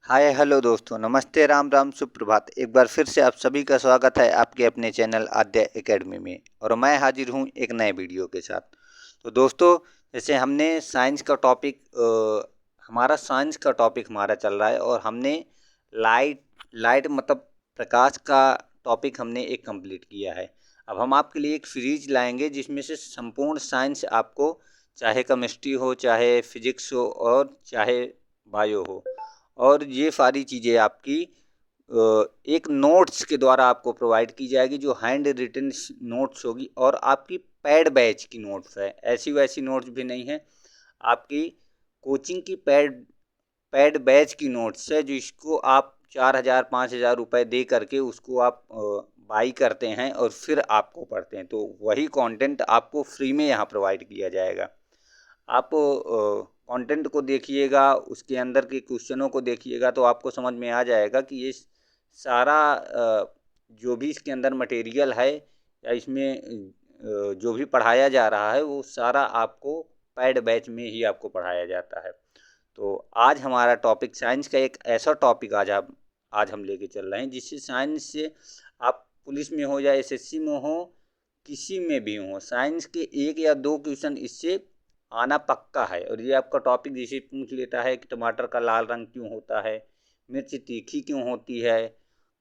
Hi hello दोस्तों, नमस्ते, राम राम, सुप्रभात। एक बार फिर से आप सभी का स्वागत है आपके अपने चैनल आद्या एकेडमी में। और मैं हाजिर हूँ एक नए वीडियो के साथ। तो दोस्तों, जैसे हमने साइंस का टॉपिक हमारा साइंस का टॉपिक हमारा चल रहा है और हमने लाइट लाइट मतलब प्रकाश का टॉपिक हमने एक कंप्लीट किया है। अब हम आपके लिए एक सीरीज लाएंगे जिसमें से संपूर्ण साइंस आपको, चाहे केमिस्ट्री हो, चाहे फिजिक्स हो और चाहे बायो हो, और ये सारी चीज़ें आपकी एक नोट्स के द्वारा आपको प्रोवाइड की जाएगी, जो हैंड रिटन नोट्स होगी और आपकी पैड बैच की नोट्स है। ऐसी वैसी नोट्स भी नहीं है, आपकी कोचिंग की पैड पैड बैच की नोट्स है, जो इसको आप 4,000 5,000 रुपये दे करके उसको आप बाई करते हैं और फिर आपको पढ़ते हैं। तो वही कंटेंट आपको फ्री में यहाँ प्रोवाइड किया जाएगा। आप कंटेंट को देखिएगा, उसके अंदर के क्वेश्चनों को देखिएगा तो आपको समझ में आ जाएगा कि ये सारा जो भी इसके अंदर मटेरियल है या इसमें जो भी पढ़ाया जा रहा है वो सारा आपको पैड बैच में ही आपको पढ़ाया जाता है। तो आज हमारा टॉपिक साइंस का एक ऐसा टॉपिक आज हम लेके चल रहे हैं जिससे साइंस से आप पुलिस में हो या एसएससी में हो, किसी में भी हो, साइंस के एक या दो क्वेश्चन इससे आना पक्का है। और ये आपका टॉपिक जैसे पूछ लेता है कि टमाटर का लाल रंग क्यों होता है, मिर्च तीखी क्यों होती है,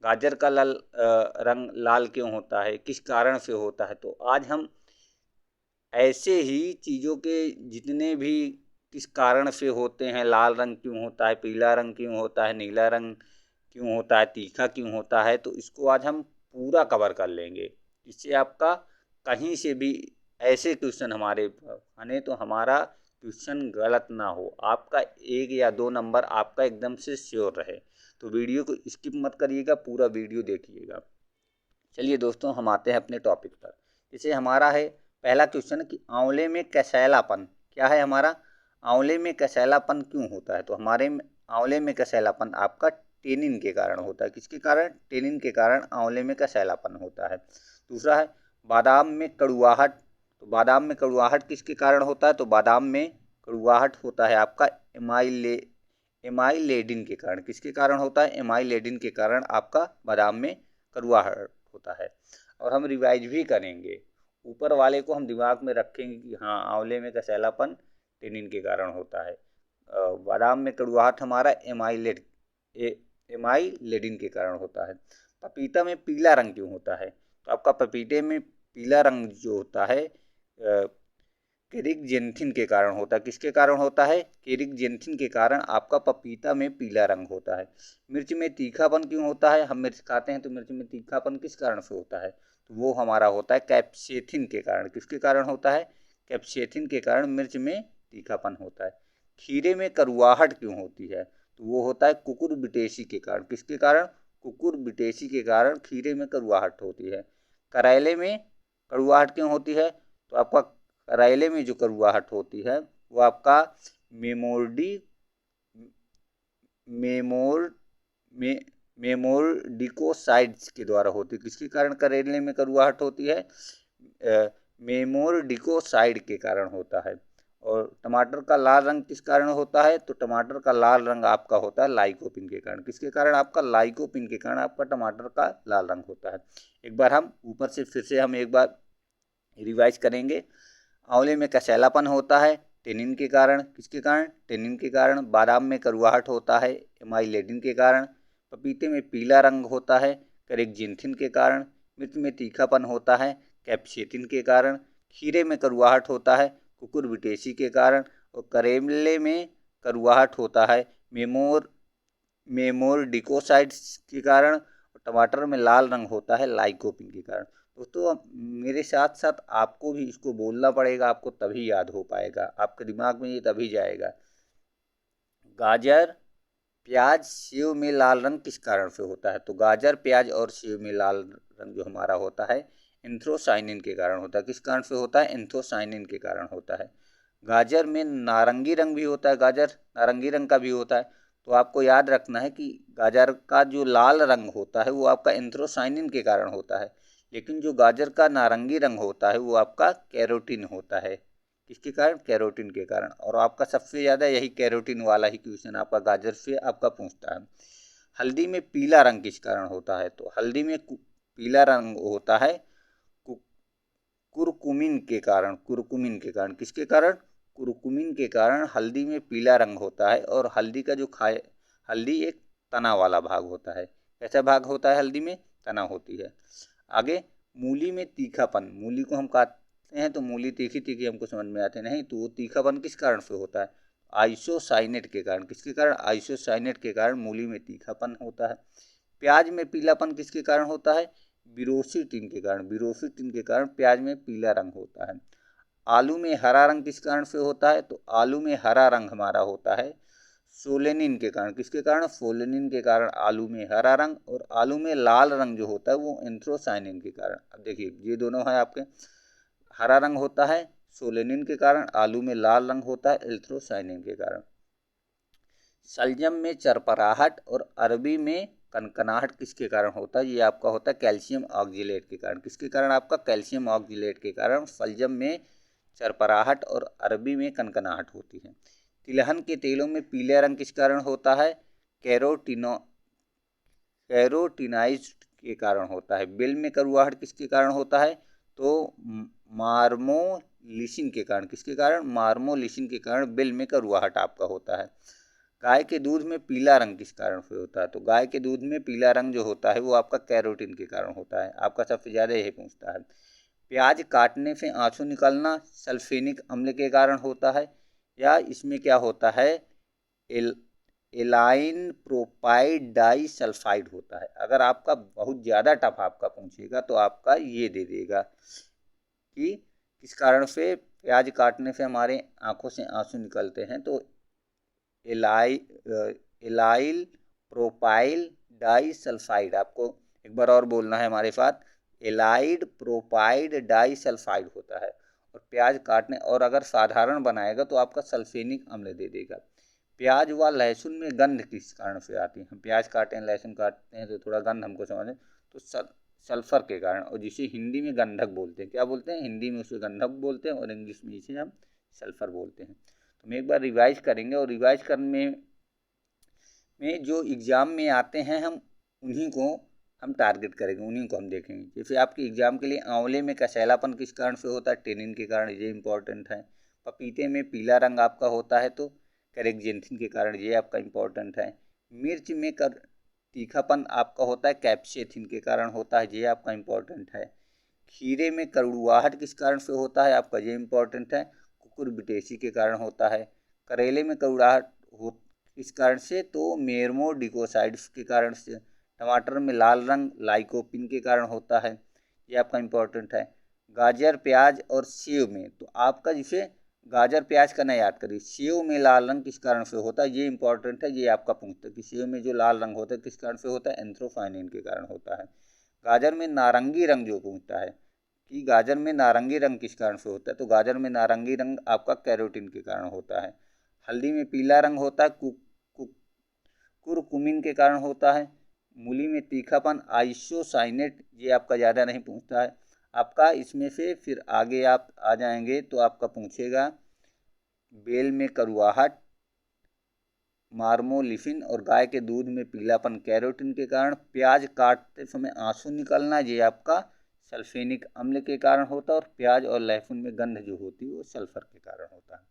गाजर का रंग लाल क्यों होता है, किस कारण से होता है। तो आज हम ऐसे ही चीज़ों के जितने भी किस कारण से होते हैं, लाल रंग क्यों होता है, पीला रंग क्यों होता है, नीला रंग क्यों होता है, तीखा क्यों होता है, तो इसको आज हम पूरा कवर कर लेंगे। इससे आपका कहीं से भी ऐसे क्वेश्चन हमारे बने तो हमारा क्वेश्चन गलत ना हो, आपका एक या दो नंबर आपका एकदम से श्योर रहे। तो वीडियो को स्किप मत करिएगा, पूरा वीडियो देखिएगा। चलिए दोस्तों, हम आते हैं अपने टॉपिक पर। जैसे हमारा है पहला क्वेश्चन कि आंवले में कसैलापन क्या है। हमारा आंवले में कसैलापन क्यों होता है। तो हमारे आंवले में कसैलापन आपका टेनिन के कारण होता है। किसके कारण? टेनिन के कारण आंवले में कसैलापन होता है। दूसरा है बादाम में कड़ुआहट। तो बादाम में कड़ुआहट किसके कारण होता है। तो बादाम में कड़ुआहट होता है आपका एमाइलेडिन के कारण। किसके कारण होता है? एमाइलेडिन के कारण आपका बादाम में कड़ुआहट होता है। और हम रिवाइज भी करेंगे, ऊपर वाले को हम दिमाग में रखेंगे कि हाँ, आंवले में कसैलापन टेनिन के कारण होता है। बादाम में कड़ुआहट हमारा एमाइलेडिन के कारण होता है। पपीता में पीला रंग क्यों होता है। तो आपका पपीते में पीला रंग जो होता है केरिकजेंथिन के कारण होता है। किसके कारण होता है? केरिकजेंथिन के कारण आपका पपीता में पीला रंग होता है। मिर्च में तीखापन क्यों होता है। हम मिर्च खाते हैं तो मिर्च में तीखापन किस कारण से होता है। तो वो हमारा होता है कैप्सेथिन के कारण। किसके कारण होता है? कैप्सेथिन के कारण मिर्च में तीखापन होता है। खीरे में करुआहट क्यों होती है। तो वो होता है कुकुरबिटेसी के कारण। किसके कारण? कुकुरबिटेसी के कारण खीरे में करुआहट होती है। करेले में कड़ुआहट क्यों होती है। तो आपका करेले में जो कड़ुआहट होती है वो आपका मेमोर्डी मेमोर मे मेमोरडिकोसाइड्स के द्वारा होती है। किसके कारण करेले में कड़ुआहट होती है? मेमोरडिकोसाइड के कारण होता है। और टमाटर का लाल रंग किस कारण होता है। तो टमाटर का लाल रंग आपका होता है लाइकोपिन के कारण। किसके कारण? आपका लाइकोपिन के कारण आपका टमाटर का लाल रंग होता है। एक बार हम ऊपर से फिर से हम एक बार रिवाइज करेंगे। आंवले में कसैलापन होता है टेनिन के कारण। किसके कारण? टेनिन के कारण। बादाम में करुआहट होता है एमाइलेडिन के कारण। पपीते में पीला रंग होता है करेक्जिनथिन के कारण। मिर्च में तीखापन होता है कैप्सेथिन के कारण। खीरे में करुआहट होता है कुकुरबिटेसी के कारण। और करेले में करुआहट होता है मेमोरडिकोसाइड्स के कारण। और टमाटर में लाल रंग होता है लाइकोपिन के कारण। दोस्तों, मेरे साथ साथ आपको भी इसको बोलना पड़ेगा, आपको तभी याद हो पाएगा, आपके दिमाग में ये तभी जाएगा। गाजर, प्याज, सेव में लाल रंग किस कारण से होता है। तो गाजर, प्याज और सेव में लाल रंग जो हमारा होता है एंथ्रोसाइनिन के कारण होता है। किस कारण से होता है? एंथ्रोसाइनिन के कारण होता है। गाजर में नारंगी रंग भी होता है, गाजर नारंगी रंग का भी होता है। तो आपको याद रखना है कि गाजर का जो लाल रंग होता है वो आपका एंथ्रोसाइनिन के कारण होता है, लेकिन जो गाजर का नारंगी रंग होता है वो आपका कैरोटीन होता है। किसके कारण? कैरोटीन के कारण। और आपका सबसे ज़्यादा यही कैरोटीन वाला ही क्वेश्चन आपका गाजर से आपका पूछता है। हल्दी में पीला रंग किस कारण होता है? तो हल्दी में पीला रंग होता है कुरकुमिन के कारण। कुरकुमिन के कारण, किसके कारण? कुरकुमिन के कारण हल्दी में पीला रंग होता है। और हल्दी का जो हल्दी एक तना वाला भाग होता है। कैसा भाग होता है हल्दी में? तना होती है। आगे, मूली में तीखापन। मूली को हम काटते हैं तो मूली तीखी तीखी हमको समझ में आती नहीं, तो वो तीखापन किस कारण से होता है? आइसोसाइनेट के कारण। किसके कारण? आइसोसाइनेट के कारण मूली में तीखापन होता है। प्याज में पीलापन किसके कारण होता है? बिरोसिटिन के कारण। बिरोसिटिन के कारण प्याज में पीला रंग होता है। आलू में हरा रंग किस कारण से होता है? तो आलू में हरा रंग हमारा होता है सोलेनिन के कारण। किसके कारण? सोलेनिन के कारण आलू में हरा रंग। और आलू में लाल रंग जो होता है वो एंथ्रोसाइनिन के कारण। अब देखिए ये दोनों है आपके, हरा रंग होता है सोलेनिन के कारण, आलू में लाल रंग होता है एंथ्रोसाइनिन के कारण। शलजम में चरपराहट और अरबी में कनकनाहट किसके कारण होता है? ये आपका होता है कैल्शियम ऑक्जिलेट के कारण। किसके कारण? आपका कैल्शियम ऑक्जिलेट के कारण शलजम में चरपराहट और अरबी में कनकनाहट होती है। तिलहन के तेलों में पीले रंग किस कारण होता है? कैरोटिनाइज के कारण होता है। बिल में करुआहट किसके कारण होता है? तो मार्मोलिसिन के कारण। किसके कारण? मार्मोलिसिन के कारण बिल में करुआहट आपका होता है। गाय के दूध में पीला रंग किस कारण से होता है? तो गाय के दूध में पीला रंग जो होता है वो आपका कैरोटीन के कारण होता है। आपका सबसे ज़्यादा यही पूछता है। प्याज काटने से आंसू निकलना सल्फेनिक अम्ल के कारण होता है, या इसमें क्या होता है? एलाइन प्रोपाइड डाई सल्फाइड होता है। अगर आपका बहुत ज़्यादा टफ आपका पूछेगा तो आपका ये दे देगा कि किस कारण से प्याज काटने से हमारे आंखों से आंसू निकलते हैं। तो एलाइल प्रोपाइल डाई सल्फाइड। आपको एक बार और बोलना है हमारे साथ, एलाइड प्रोपाइड डाई सल्फाइड होता है। और प्याज काटने, और अगर साधारण बनाएगा तो आपका सल्फेनिक अम्ल दे देगा। प्याज व लहसुन में गंध किस कारण से आती है? हम प्याज काटते हैं, लहसुन काटते हैं तो थोड़ा गंध हमको समझ, तो सल्फर के कारण। और जिसे हिंदी में गंधक बोलते हैं। क्या बोलते हैं? हिंदी में उसे गंधक बोलते हैं और इंग्लिश में इसे हम सल्फर बोलते हैं। तो हम एक बार रिवाइज करेंगे, और रिवाइज करने में जो एग्ज़ाम में आते हैं हम उन्हीं को हम टारगेट करेंगे, उन्हीं को हम देखेंगे। जैसे आपके एग्ज़ाम के लिए आंवले में कसैलापन किस कारण से होता है? टेनिन के कारण, ये इंपॉर्टेंट है। पपीते में पीला रंग आपका होता है तो कैरेक्जेंथिन के कारण, ये आपका इंपॉर्टेंट है। मिर्च में तीखापन आपका होता है कैप्सेथिन के कारण होता है, ये आपका इंपॉर्टेंट है। खीरे में कड़ुआहट किस कारण से होता है? आपका ये इंपॉर्टेंट है, कुकुरबिटेसी के कारण होता है। करेले में कड़ुआहट हो किस कारण से? तो मेरमोडिकोसाइड्स के कारण से। टमाटर में लाल रंग लाइकोपिन के कारण होता है, ये आपका इंपॉर्टेंट है। गाजर, प्याज और सेव में, तो आपका जिसे गाजर प्याज का ना याद करिए, सेव में लाल रंग किस कारण से होता है? ये इंपॉर्टेंट है, ये आपका पूछता है कि सेव में जो लाल रंग होता है किस कारण से होता है? एंथ्रोसायनिन के कारण होता है। गाजर में नारंगी रंग जो पूछता है कि गाजर में नारंगी रंग किस कारण से होता है? तो गाजर में नारंगी रंग आपका कैरोटीन के कारण होता है। हल्दी में पीला रंग होता है कुरकुमिन के कारण होता है। मूली में तीखापन आइसोसाइनेट, ये आपका ज़्यादा नहीं पूछता है आपका। इसमें से फिर आगे आप आ जाएंगे तो आपका पूछेगा बेल में करुआहट मार्मोलिफिन, और गाय के दूध में पीलापन कैरोटीन के कारण। प्याज काटते समय आंसू निकलना, ये आपका सल्फेनिक अम्ल के कारण होता है। और प्याज और लहसुन में गंध जो होती है वो सल्फर के कारण होता है।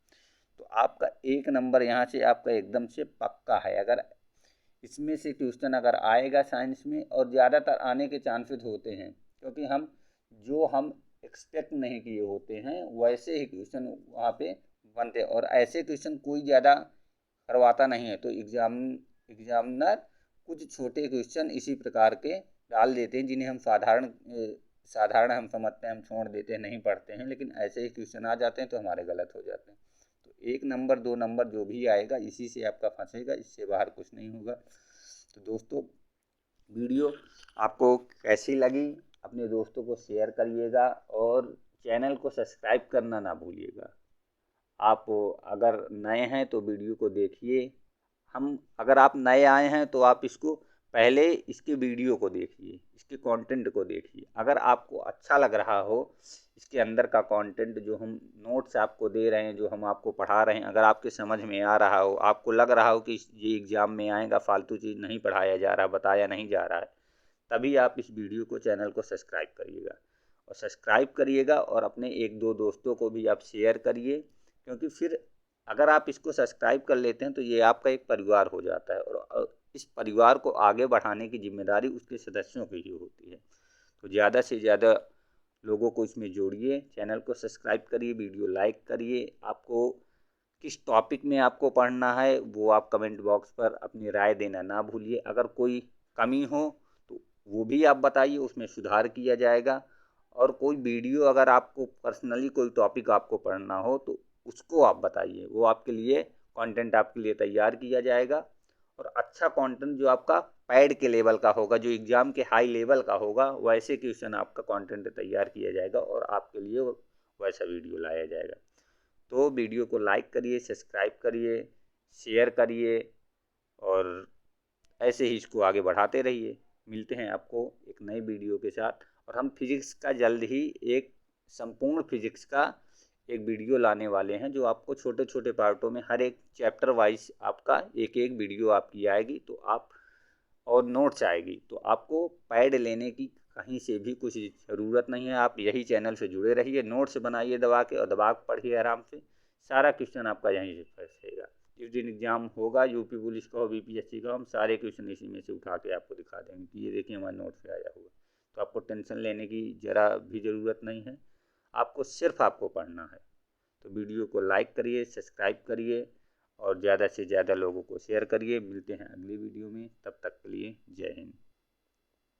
तो आपका 1 नंबर यहाँ से आपका एकदम से पक्का है। अगर इसमें से क्वेश्चन अगर आएगा साइंस में, और ज़्यादातर आने के चांसेस होते हैं, क्योंकि हम एक्सपेक्ट नहीं किए होते हैं वैसे ही क्वेश्चन वहाँ पे बनते हैं। और ऐसे क्वेश्चन कोई ज़्यादा करवाता नहीं है, तो एग्जामिनर कुछ छोटे क्वेश्चन इसी प्रकार के डाल देते हैं जिन्हें हम साधारण हम समझते हैं, हम छोड़ देते हैं, नहीं पढ़ते हैं, लेकिन ऐसे ही क्वेश्चन आ जाते हैं तो हमारे गलत हो जाते हैं। तो 1 नंबर 2 नंबर जो भी आएगा इसी से आपका फंसेगा, इससे बाहर कुछ नहीं होगा। तो दोस्तों, वीडियो आपको कैसी लगी अपने दोस्तों को शेयर करिएगा, और चैनल को सब्सक्राइब करना ना भूलिएगा। आप अगर नए हैं तो वीडियो को देखिए, अगर आप नए आए हैं तो आप इसको पहले इसके वीडियो को देखिए, इसके कंटेंट को देखिए। अगर आपको अच्छा लग रहा हो इसके अंदर का कंटेंट, जो हम नोट्स आपको दे रहे हैं, जो हम आपको पढ़ा रहे हैं, अगर आपके समझ में आ रहा हो, आपको लग रहा हो कि ये एग्ज़ाम में आएगा, फालतू चीज़ नहीं पढ़ाया जा रहा, बताया नहीं जा रहा है, तभी आप इस वीडियो को, चैनल को सब्सक्राइब करिएगा। और सब्सक्राइब करिएगा और अपने एक दो दोस्तों को भी आप शेयर करिए, क्योंकि फिर अगर आप इसको सब्सक्राइब कर लेते हैं तो ये आपका एक परिवार हो जाता है, और इस परिवार को आगे बढ़ाने की जिम्मेदारी उसके सदस्यों की ही होती है। तो ज़्यादा से ज़्यादा लोगों को इसमें जोड़िए, चैनल को सब्सक्राइब करिए, वीडियो लाइक करिए। आपको किस टॉपिक में आपको पढ़ना है वो आप कमेंट बॉक्स पर अपनी राय देना ना भूलिए। अगर कोई कमी हो तो वो भी आप बताइए, उसमें सुधार किया जाएगा। और कोई वीडियो, अगर आपको पर्सनली कोई टॉपिक आपको पढ़ना हो तो उसको आप बताइए, वो आपके लिए कंटेंट आपके लिए तैयार किया जाएगा। और अच्छा कंटेंट जो आपका पैड के लेवल का होगा, जो एग्ज़ाम के हाई लेवल का होगा, वैसे क्वेश्चन आपका कंटेंट तैयार किया जाएगा और आपके लिए वैसा वीडियो लाया जाएगा। तो वीडियो को लाइक करिए, सब्सक्राइब करिए, शेयर करिए और ऐसे ही इसको आगे बढ़ाते रहिए। मिलते हैं आपको एक नई वीडियो के साथ। और हम फिज़िक्स का जल्द ही एक संपूर्ण फिज़िक्स का एक वीडियो लाने वाले हैं, जो आपको छोटे छोटे पार्टों में, हर एक चैप्टर वाइज आपका एक एक वीडियो आपकी आएगी, तो आप और नोट्स आएगी, तो आपको पैड लेने की कहीं से भी कुछ ज़रूरत नहीं है। आप यही चैनल से जुड़े रहिए, नोट्स बनाइए दबा के, और दबा के पढ़िए आराम से। सारा क्वेश्चन आपका यहीं से फंसेगा। जिस दिन एग्ज़ाम होगा, यूपी पुलिस का हो, बीपीएससी का हो, हम सारे क्वेश्चन इसी में से उठा के आपको दिखा देंगे कि ये देखिए हमारे नोट्स से आया हुआ। तो आपको टेंशन लेने की ज़रा भी ज़रूरत नहीं है, आपको सिर्फ आपको पढ़ना है। तो वीडियो को लाइक करिए, सब्सक्राइब करिए और ज़्यादा से ज़्यादा लोगों को शेयर करिए। मिलते हैं अगली वीडियो में, तब तक के लिए जय हिंद।